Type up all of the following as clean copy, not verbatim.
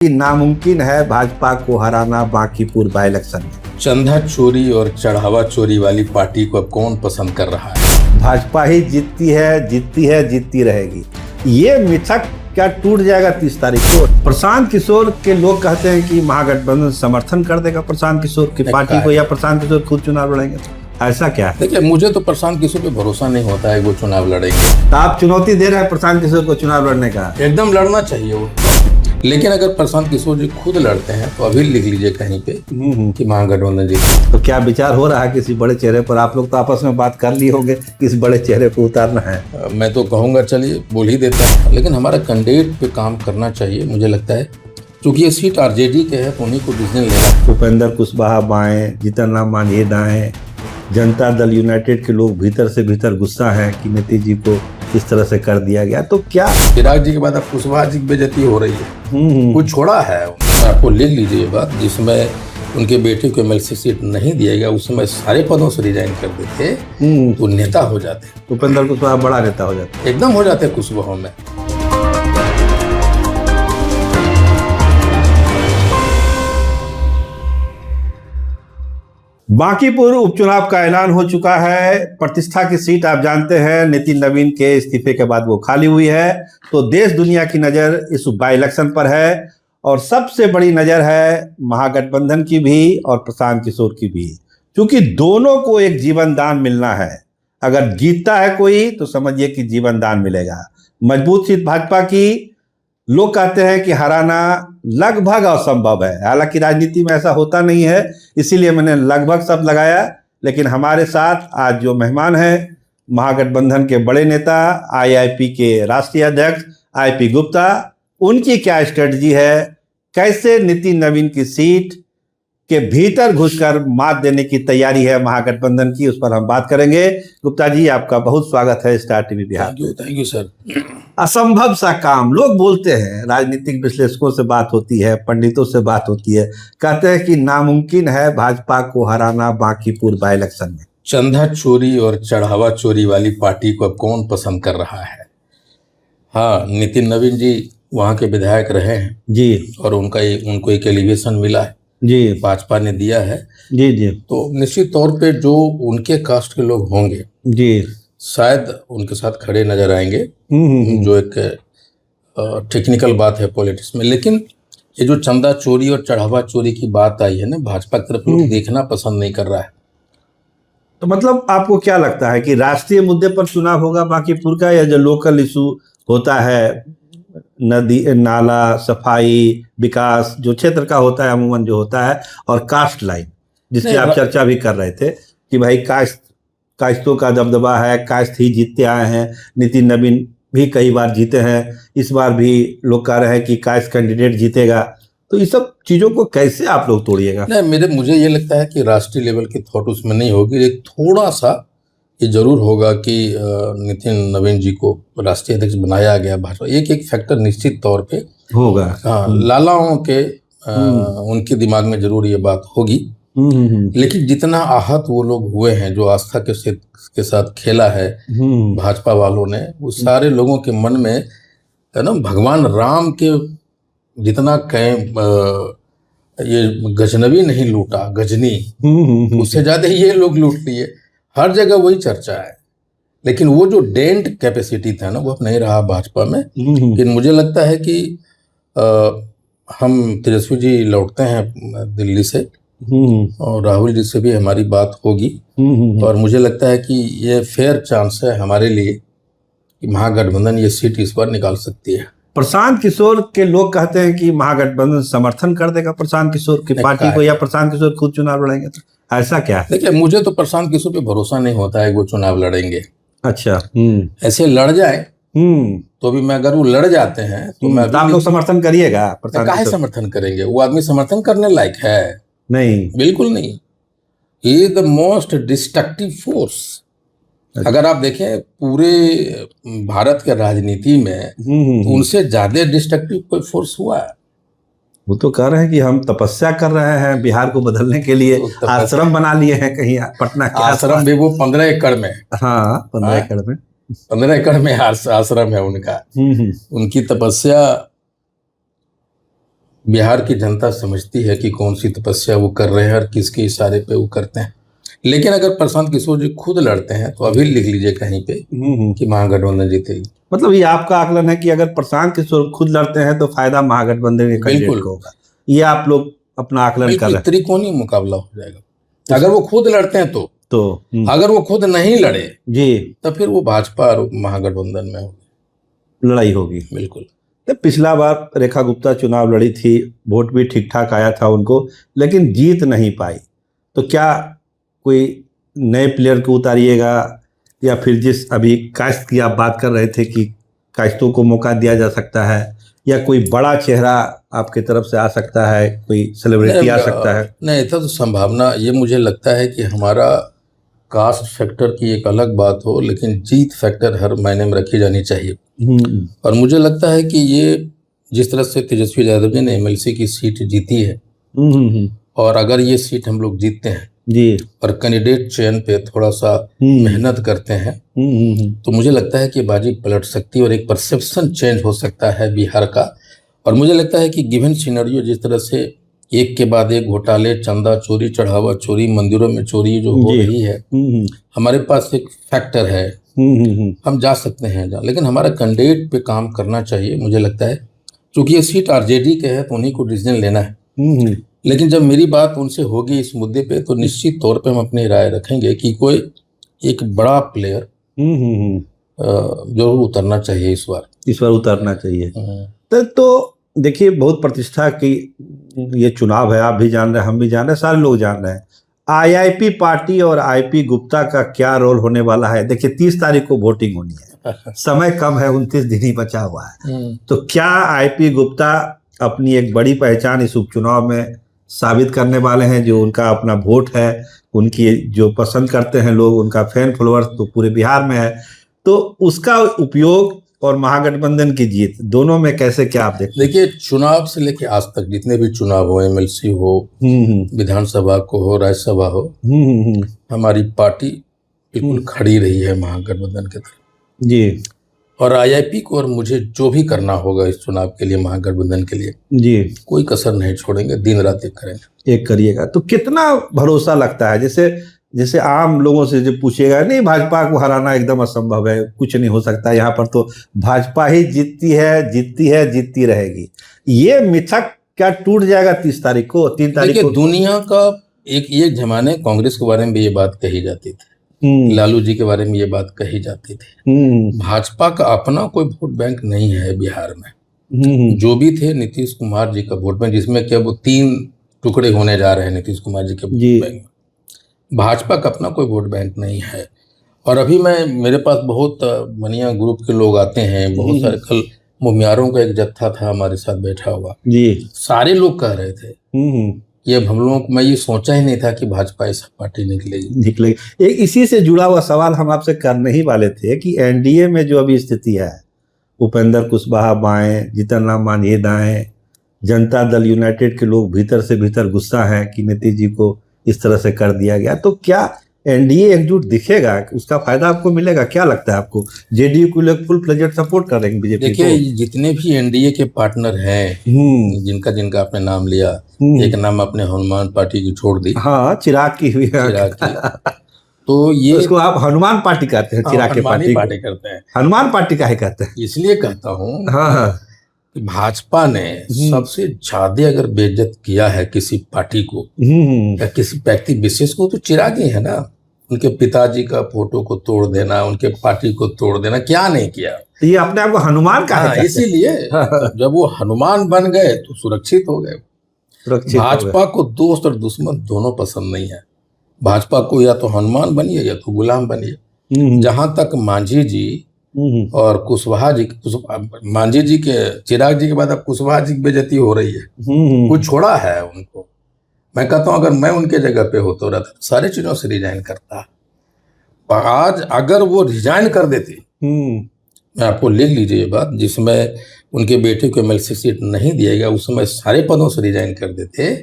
नामुमकिन है भाजपा को हराना बांकीपुर बाई इलेक्शन में। चंदा चोरी और चढ़ावा चोरी वाली पार्टी को अब कौन पसंद कर रहा है? भाजपा ही जीतती है, जीतती है, जीतती रहेगी। ये मिथक क्या टूट जाएगा 30 तारीख को। प्रशांत किशोर के लोग कहते हैं कि महागठबंधन समर्थन कर देगा प्रशांत किशोर की पार्टी को, या प्रशांत किशोर खुद चुनाव लड़ेंगे। ऐसा क्या है? देखिए, मुझे तो प्रशांत किशोर पे भरोसा नहीं होता है वो चुनाव लड़ेंगे। तो आप चुनौती दे रहे हैं प्रशांत किशोर को चुनाव लड़ने का? एकदम लड़ना चाहिए वो। लेकिन अगर प्रशांत किशोर जी खुद लड़ते हैं तो अभी लिख लीजिए कहीं पे कि महागठबंधन जीते। तो क्या विचार हो रहा है किसी बड़े चेहरे पर? आप लोग तो आपस में बात कर लिए होंगे किस बड़े चेहरे को उतारना है। मैं तो कहूँगा चलिए बोल ही देता है, लेकिन हमारा कैंडिडेट पे काम करना चाहिए। मुझे लगता है क्योंकि ये सीट आरजेडी के है तो उन्हीं को डिसीजन लेना। उपेंद्र कुशवाहा बाएं, जीतन राम मांझी दाएं, जनता दल यूनाइटेड के लोग भीतर से भीतर गुस्सा है कि नीतीश जी को इस तरह से कर दिया गया। तो क्या चिराग जी के बाद अब कुशवाहा जी की बेइज्जती हो रही है? कुछ छोड़ा है? आपको लिख लीजिए ये बात, जिसमें उनके बेटे को एमएलसी सीट नहीं दिया गया उस समय सारे पदों से रिजाइन कर देते तो नेता हो जाते। उपेंद्र कुशवाहा बड़ा नेता हो जाते, एकदम हो जाते कुशवाहा में। बांकीपुर उपचुनाव का ऐलान हो चुका है। प्रतिष्ठा की सीट आप जानते हैं, नितिन नवीन के इस्तीफे के बाद वो खाली हुई है। तो देश दुनिया की नज़र इस बाई इलेक्शन पर है और सबसे बड़ी नज़र है महागठबंधन की भी और प्रशांत किशोर की भी, क्योंकि दोनों को एक जीवन दान मिलना है। अगर जीतता है कोई तो समझिए कि जीवन दान मिलेगा। मजबूत सीट भाजपा की, लोग कहते हैं कि हराना लगभग असंभव है। हालांकि राजनीति में ऐसा होता नहीं है, इसीलिए मैंने लगभग शब्द लगाया। लेकिन हमारे साथ आज जो मेहमान हैं, महागठबंधन के बड़े नेता, आईआईपी के राष्ट्रीय अध्यक्ष आईपी गुप्ता, उनकी क्या स्ट्रेटजी है, कैसे नितिन नवीन की सीट के भीतर घुसकर मात देने की तैयारी है महागठबंधन की, उस पर हम बात करेंगे। गुप्ता जी, आपका बहुत स्वागत है star TV Bihar. Thank you sir. असंभव सा काम लोग बोलते हैं, राजनीतिक विश्लेषकों से बात होती है, पंडितों से बात होती है, कहते हैं कि नामुमकिन है भाजपा को हराना बांकीपुर बाई इलेक्शन में। चंदा चोरी और चढ़ावा चोरी वाली पार्टी को अब कौन पसंद कर रहा है? हाँ, नितिन नवीन जी वहाँ के विधायक रहे हैं जी, और उनको एक एलिवेशन मिला है जी, भाजपा भाजपा ने दिया है जी जी, तो निश्चित तौर पे जो उनके कास्ट के लोग होंगे जी, शायद उनके साथ खड़े नजर आएंगे। जो एक टेक्निकल बात है पॉलिटिक्स में। लेकिन ये जो चंदा चोरी और चढ़ावा चोरी की बात आई है ना, भाजपा की तरफ लोग देखना पसंद नहीं कर रहा है। तो मतलब आपको क्या लगता है कि राष्ट्रीय मुद्दे पर चुनाव होगा बांकीपुर का, या जो लोकल इशू होता है, नदी नाला सफाई विकास जो क्षेत्र का होता है अमूमन जो होता है, और कास्ट लाइन जिसकी आप चर्चा भी कर रहे थे कि भाई काश्तों का दबदबा है, काश्त ही जीतते आए हैं, नितिन नवीन भी कई बार जीते हैं, इस बार भी लोग कह रहे हैं कि काश्त कैंडिडेट जीतेगा। तो ये सब चीज़ों को कैसे आप लोग तोड़िएगा? नहीं, मुझे ये लगता है कि राष्ट्रीय लेवल की थॉट उसमें नहीं होगी। एक थोड़ा सा ये जरूर होगा कि नितिन नवीन जी को राष्ट्रीय अध्यक्ष बनाया गया भाजपा, एक फैक्टर निश्चित तौर पे होगा। हाँ, लालाओं के उनके दिमाग में जरूर ये बात होगी। लेकिन जितना आहत वो लोग हुए हैं, जो आस्था के साथ खेला है भाजपा वालों ने, वो सारे लोगों के मन में है ना, भगवान राम के जितना ये गजनवी नहीं लूटा, गजनी, उससे ज्यादा ये लोग लूट लिए। हर जगह वही चर्चा है। लेकिन वो जो डेंट कैपेसिटी था ना, वो अब नहीं रहा भाजपा में। लेकिन मुझे लगता है कि हम तेजस्वी जी लौटते हैं दिल्ली से और राहुल जी से भी हमारी बात होगी, और मुझे लगता है कि ये फेयर चांस है हमारे लिए कि महागठबंधन ये सीट इस बार निकाल सकती है। प्रशांत किशोर के लोग कहते हैं कि महागठबंधन समर्थन कर देगा प्रशांत किशोर की पार्टी को, या प्रशांत किशोर खुद चुनाव लड़ेंगे। तो ऐसा क्या है? देखिए, मुझे तो प्रशांत किशोर पे भरोसा नहीं होता है वो चुनाव लड़ेंगे। अच्छा, ऐसे लड़ जाए तो भी मैं, अगर वो लड़ जाते हैं तो मैं, आप लोग समर्थन करिएगा? काहे समर्थन करेंगे? वो आदमी समर्थन करने लायक है? नहीं, बिल्कुल नहीं। He is the most destructive force. अगर आप देखें पूरे भारत के राजनीति में तो उनसे ज्यादा डिस्ट्रक्टिव कोई फोर्स हुआ है? वो तो कह रहे हैं कि हम तपस्या कर रहे हैं बिहार को बदलने के लिए, आश्रम बना लिए हैं कहीं पटना के आश्रम भी, वो 15 एकड़ में। हाँ, 15 एकड़ में, 15 एकड़ में आश्रम है उनका। उनकी तपस्या बिहार की जनता समझती है कि कौन सी तपस्या वो कर रहे हैं और किसके इशारे पे वो करते हैं। लेकिन अगर प्रशांत किशोर जी खुद लड़ते हैं तो अभी लिख लीजिए कहीं पे कि महागठबंधन जीतेगी। मतलब ये आपका आकलन है कि अगर प्रशांत किशोर खुद लड़ते हैं तो फायदा महागठबंधन के कैंडिडेट बिल्कुल। को होगा, ये आप लोग अपना आकलन कर बिल्कुल रहे हैं। त्रिकोणीय मुकाबला हो जाएगा अगर वो खुद लड़ते हैं तो अगर वो खुद नहीं लड़े जी तो फिर वो भाजपा और महागठबंधन में होगी, लड़ाई होगी। बिल्कुल। तो पिछला बार रेखा गुप्ता चुनाव लड़ी थी, वोट भी ठीक ठाक आया था उनको, लेकिन जीत नहीं पाई। तो क्या कोई नए प्लेयर को उतारिएगा, या फिर जिस अभी काश्त की आप बात कर रहे थे कि काश्तों को मौका दिया जा सकता है, या कोई बड़ा चेहरा आपके तरफ से आ सकता है, कोई सेलिब्रिटी आ सकता है? नहीं, ऐसा तो संभावना ये मुझे लगता है कि हमारा कास्ट फैक्टर की एक अलग बात हो, लेकिन जीत फैक्टर हर मायने में रखी जानी चाहिए। और मुझे लगता है कि ये जिस तरह से तेजस्वी यादव जी ने एमएलसी की सीट जीती है, और अगर ये सीट हम लोग जीतते हैं जी, और कैंडिडेट चयन पे थोड़ा सा मेहनत करते हैं, तो मुझे लगता है कि बाजी पलट सकती है और एक परसेप्शन चेंज हो सकता है बिहार का। और मुझे लगता है कि गिवन सिनेरियो जिस तरह से एक के बाद एक घोटाले, चंदा चोरी, चढ़ावा चोरी, मंदिरों में चोरी जो हो रही है, हमारे पास एक फैक्टर है, हम जा सकते हैं जहाँ, लेकिन हमारा कैंडिडेट पे काम करना चाहिए। मुझे लगता है क्योंकि ये सीट आरजेडी के है तो उन्हीं को डिसीजन लेना है। लेकिन जब मेरी बात उनसे होगी इस मुद्दे पे तो निश्चित तौर पे हम अपनी राय रखेंगे कि कोई एक बड़ा प्लेयर जरूर उतरना चाहिए इस बार उतरना चाहिए। तो देखिए, बहुत प्रतिष्ठा की ये चुनाव है, आप भी जान रहे हैं, हम भी जान रहे हैं, सारे लोग जान रहे हैं। आईआईपी पार्टी और आईपी गुप्ता का क्या रोल होने वाला है? देखिए 30 तारीख को वोटिंग होनी है, समय कम है, 29 दिन ही बचा हुआ है। तो क्या आईपी गुप्ता अपनी एक बड़ी पहचान इस उपचुनाव में साबित करने वाले हैं? जो उनका अपना वोट है, उनकी जो पसंद करते हैं लोग, उनका फैन फॉलोअर्स तो पूरे बिहार में है, तो उसका उपयोग और महागठबंधन की जीत, दोनों में कैसे क्या आप देखते हैं? देखिए, चुनाव से लेके आज तक जितने भी चुनाव हो, एमएलसी हो, विधानसभा को हो, राज्यसभा हो, हमारी पार्टी बिल्कुल खड़ी रही है महागठबंधन के तरफ जी। और आईआईपी को और मुझे जो भी करना होगा इस चुनाव के लिए, महागठबंधन के लिए जी, कोई कसर नहीं छोड़ेंगे, दिन रात एक करेंगे। एक करिएगा। तो कितना भरोसा लगता है? जैसे आम लोगों से जब पूछेगा, नहीं भाजपा को हराना एकदम असंभव है, कुछ नहीं हो सकता, यहाँ पर तो भाजपा ही जीतती है, जीतती रहेगी, ये मिथक क्या टूट जाएगा 30 तारीख को, 3 तारीख को? दुनिया का एक जमाने कांग्रेस के बारे में भी ये बात कही जाती थी, लालू जी के बारे में ये बात कही जाती थी। भाजपा का अपना कोई वोट बैंक नहीं है बिहार में। जो भी थे नीतीश कुमार जी का वोट बैंक, जिसमें क्या वो 3 टुकड़े होने जा रहे हैं नीतीश कुमार जी के वोट बैंक में। भाजपा का अपना कोई वोट बैंक नहीं है। और अभी मेरे पास बहुत मनिया ग्रुप के लोग आते हैं, बहुत सारे, कल मुमियारों का एक जत्था था हमारे साथ बैठा हुआ जी, सारे लोग कह रहे थे कि अब हम लोगों को, मैं ये सोचा ही नहीं था कि भाजपा ऐसा पार्टी निकलेगी। इसी से जुड़ा हुआ सवाल हम आपसे करने ही वाले थे कि एनडीए में जो अभी स्थिति है, उपेंद्र कुशवाहा बाएं, जीतन राम मांझी दाएं, जनता दल यूनाइटेड के लोग भीतर से भीतर गुस्सा है कि नीतीश जी को इस तरह से कर दिया गया, तो क्या एनडीए एकजुट दिखेगा? उसका फायदा आपको मिलेगा? क्या लगता है आपको? जेडीयू को लोग फुल फ्लेजेड सपोर्ट कर रहे हैं बीजेपी को? देखिए, जितने भी एनडीए के पार्टनर हैं, जिनका आपने नाम लिया, एक नाम आपने हनुमान पार्टी की छोड़ दी, हाँ, चिराग की हुई, चिराग की। तो ये उसको आप हनुमान पार्टी कहते हैं? चिराग की पार्टी करते हैं। हनुमान पार्टी काहे कहते हैं? इसलिए कहता हूँ, हाँ, भाजपा ने सबसे ज्यादा अगर बेइज्जत किया है किसी पार्टी को या किसी व्यक्ति विशेष को, तो चिराग ही है ना। उनके पिताजी का फोटो को तोड़ देना, उनके पार्टी को तोड़ देना, क्या नहीं किया। तो ये अपने आप को हनुमान का है, इसीलिए जब वो हनुमान बन गए तो सुरक्षित हो गए। भाजपा को दोस्त और दुश्मन दोनों पसंद नहीं है। भाजपा को या तो हनुमान बनिए या तो गुलाम बनिए। जहां तक मांझी जी और कुशवाहा जी, मांझी जी के, चिराग जी के बाद अब कुशवाहा जी की बेइज्जती हो रही है। कुछ छोड़ा है उनको। मैं कहता हूं अगर मैं उनके जगह पे होता रहता तो सारी चीजों से रिजाइन करता। आज अगर वो रिजाइन कर देते, मैं आपको लिख लीजिए ये बात, जिसमें उनके बेटे को एमएलसी सीट नहीं दिया गया, उस समय सारे पदों से रिजाइन कर देते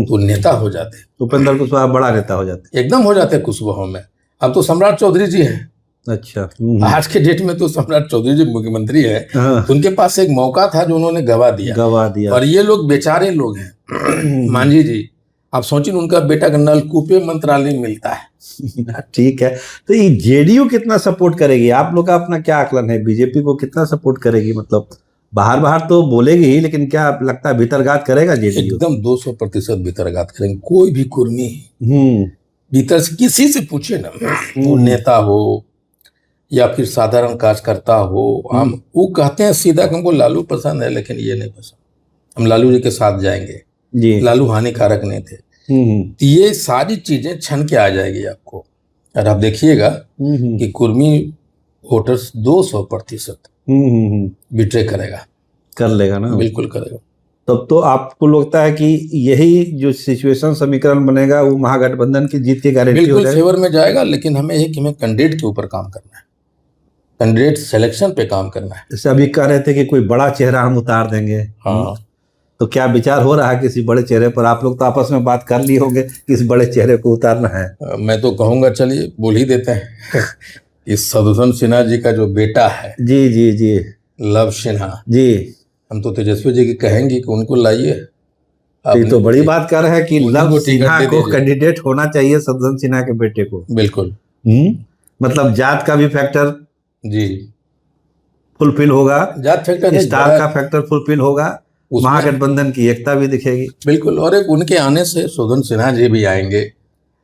तो नेता हो जाते। उपेंद्र कुशवाहा बड़ा नेता हो जाते, एकदम हो जाते कुशवाहा में। अब तो सम्राट चौधरी जी हैं, अच्छा। आज के डेट में तो सम्राट चौधरी जी मुख्यमंत्री है, हाँ, तो उनके पास एक मौका था जो उन्होंने गवा दिया। गवा दिया। और ये लोग बेचारे लोग हैं। मांझी जी, आप सोचिए उनका बेटा का नलकूपे मंत्रालय मिलता है। ठीक है, तो ये जेडीयू कितना सपोर्ट करेगी? आप लोग का अपना क्या आकलन है, बीजेपी को कितना सपोर्ट करेगी? मतलब बाहर बाहर तो बोलेगी ही, लेकिन क्या लगता है भीतरघात करेगा जेडीयू? एकदम 200% भीतरघात करेंगे। कोई भी कुर्मी हम्म। भीतर से किसी से पूछे ना, वो नेता हो या फिर साधारण कार्यकर्ता हो, हम वो कहते हैं सीधा कि हमको लालू पसंद है, लेकिन ये नहीं पसंद, हम लालू जी के साथ जाएंगे, जी। लालू हानिकारक नहीं थे। तो ये सारी चीजें छन के आ जाएगी आपको, और आप देखिएगा कि कुर्मी वोटर्स 200% बिट्रे करेगा, कर लेगा ना? बिल्कुल करेगा। तब तो आपको लगता है कि यही जो सिचुएशन समीकरण बनेगा वो महागठबंधन की जीत की गारंटी हो बिल्कुल जाएगी? फेवर में जाएगा, लेकिन हमें एक हमें कैंडिडेट के ऊपर काम करना है, कैंडिडेट सिलेक्शन पे काम करना है। जैसे अभी कह रहे थे कि कोई बड़ा चेहरा हम उतार देंगे। हाँ, तो क्या विचार हो रहा है किसी बड़े चेहरे पर? आप लोग तो आपस में बात कर लिए होंगे किस बड़े चेहरे को उतारना है। मैं तो कहूंगा चलिए बोल ही देते हैं। इस शत्रुघ्न सिन्हा जी का जो बेटा है, जी जी जी लव सिन्हा जी, हम तो तेजस्वी जी की कहेंगे कि उनको लाइए। तो ये तो बड़ी बात कर रहे हैं कि उन्हीं लव को टिकट सिन्हा दे को दीजिए। कैंडिडेट होना चाहिए शत्रुघ्न सिन्हा के बेटे को। बिल्कुल मतलब जात का भी फैक्टर जी, फुलफिल होगा, जात फैक्टर है, स्टार का फैक्टर फुलफिल होगा, उसमें महागठबंधन की एकता भी दिखेगी। बिल्कुल। और एक उनके आने से शत्रुघ्न सिन्हा जी भी आएंगे,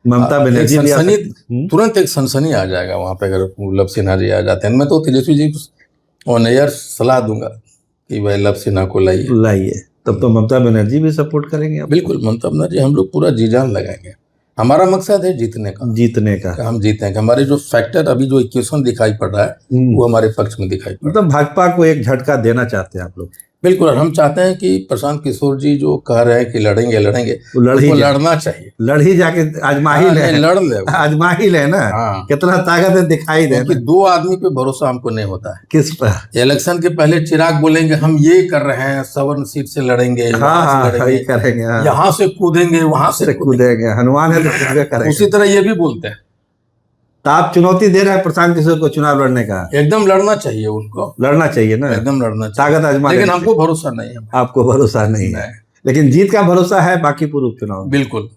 ममता एक बनर्जी भी आ सनसनी, सकती। तुरंत एक सनसनी आ जाएगा वहां पे अगर लव सिन्हा जी आ जाते हैं। मैं तो तेजस्वी जी को ऑन एयर सलाह दूंगा कि भाई लव सिन्हा को लाइए। लाइए, तब तो ममता बनर्जी भी सपोर्ट करेंगे आपको। बिल्कुल, ममता बनर्जी, हम लोग पूरा जी जान लगाएंगे। हमारा मकसद है जीतने का, जीतने का। कि हम जीतेंगे। हमारे जो फैक्टर अभी जो इक्वेशन दिखाई पड़ रहा है वो हमारे पक्ष में दिखाई पड़ रहा है। मतलब भाजपा को एक झटका देना चाहते हैं आप लोग? बिल्कुल, और हम चाहते हैं कि प्रशांत किशोर जी जो कह रहे हैं कि लड़ेंगे लड़ेंगे, वो लड़ लड़ना चाहिए, लड़ ही जाके आजमा ही ले, लड़ ले वो। आजमा ही ले ना। हाँ, कितना ताकत है दिखाई दे क्योंकि ना। 2 आदमी पे भरोसा हमको नहीं होता है। किस पर? इलेक्शन के पहले चिराग बोलेंगे हम ये कर रहे हैं, सवर्ण सीट से लड़ेंगे, हाँ वहां हाँ, से वही लड़ेंगे, करेंगे। हाँ, यहाँ से कूदेंगे, वहां से कूदेंगे, हनुमान है तो कूदे करेंगे। उसी तरह ये भी बोलते हैं। तो आप चुनौती दे रहे हैं प्रशांत किशोर को चुनाव लड़ने का? एकदम लड़ना चाहिए उनको, लड़ना चाहिए ना, एकदम लड़ना चाहिए, ताकत आजमा लेकिन लेनी हमको भरोसा नहीं है। आपको भरोसा नहीं है, लेकिन जीत का भरोसा है बांकीपुर उपचुनाव में। बिल्कुल।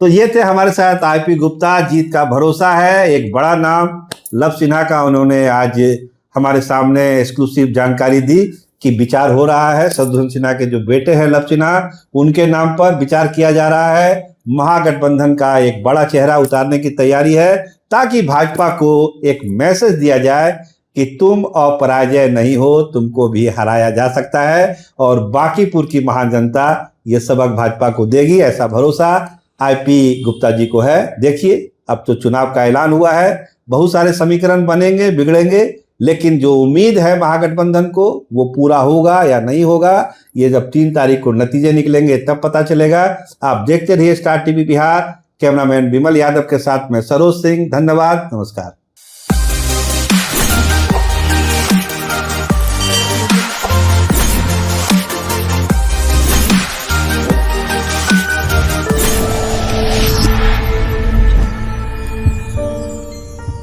तो ये थे हमारे साथ आईपी गुप्ता। जीत का भरोसा है, एक बड़ा नाम लव सिन्हा का उन्होंने आज हमारे सामने एक्सक्लूसिव जानकारी दी कि विचार हो रहा है शत्रुघ्न सिन्हा के जो बेटे हैं लव सिन्हा, उनके नाम पर विचार किया जा रहा है। महागठबंधन का एक बड़ा चेहरा उतारने की तैयारी है, ताकि भाजपा को एक मैसेज दिया जाए कि तुम अपराजय नहीं हो, तुमको भी हराया जा सकता है। और बांकीपुर की महान जनता ये सबक भाजपा को देगी, ऐसा भरोसा आईपी गुप्ता जी को है। देखिए, अब तो चुनाव का ऐलान हुआ है, बहुत सारे समीकरण बनेंगे, बिगड़ेंगे, लेकिन जो उम्मीद है महागठबंधन को वो पूरा होगा या नहीं होगा, ये जब 3 तारीख को नतीजे निकलेंगे तब पता चलेगा। आप देखते रहिए स्टार टीवी बिहार। कैमरामैन विमल यादव के साथ में सरोज सिंह। धन्यवाद, नमस्कार।